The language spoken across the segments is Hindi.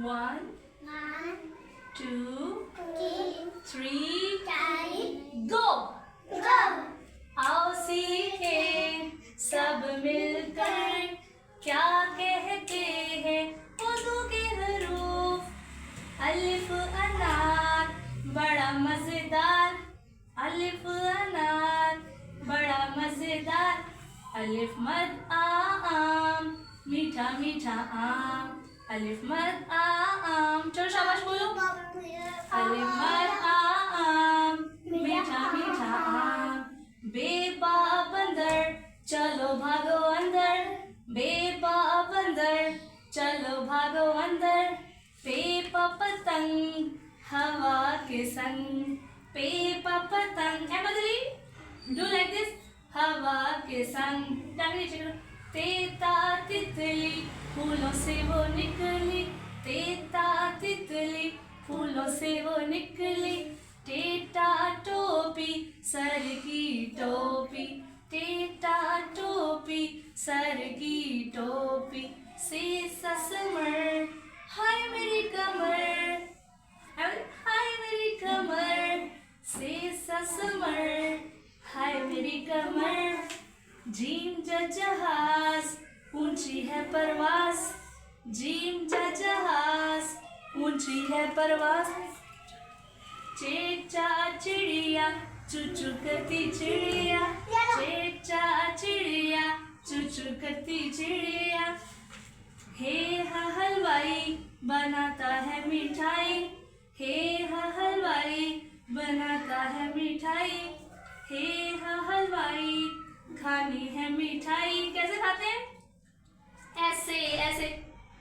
One, two, three, go. आओ सीखें सब मिलकर क्या कहते हैं उर्दू के हरूफ। अलिफ अनार बड़ा मजेदार, अलिफ अनार बड़ा मजेदार। अलिफ मद आम मीठा मीठा आम, अलिफ मद आम। चलो शाबाश बोलो। अलिफ मद आम मीठा मीठा आम। बेबा बंदर चलो भागो अंदर, बेबा बंदर चलो भागो अंदर। पेपा पतंग हवा के संग, पेपा पतंग एमली डू लाइक दिस, हवा के संग। तेता तितली फूलों से वो निकली, तेता तितली फूलों से वो निकली। टेटा टोपी सर की टोपी, टेटा टोपी सर की टोपी। से ससमर हाय मेरी कमर, हाय मेरी कमर। से ससमर हाय मेरी कमर। जीम जहाज ऊंची है परवास, जीम जहाज ऊंची है परवास। चेचा चिड़िया चुचू करती चिड़िया, चेचा चिड़िया चुचू करती चिड़िया। हे हा हलवाई बनाता है मिठाई, हे हा हलवाई बनाता है मिठाई। हे हा हलवाई खानी है मिठाई। कैसे खाते हैं? ऐसे ऐसे।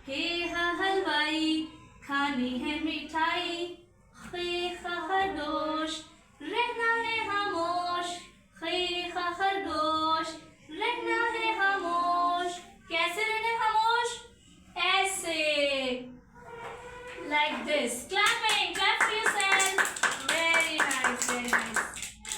हे हा हलवाई खानी है मिठाई। खे खरगोश रहना है खामोश, खे खरगोश रहना है खामोश। कैसे रहना खामोश? ऐसे, like this. Clapping, clap for yourself.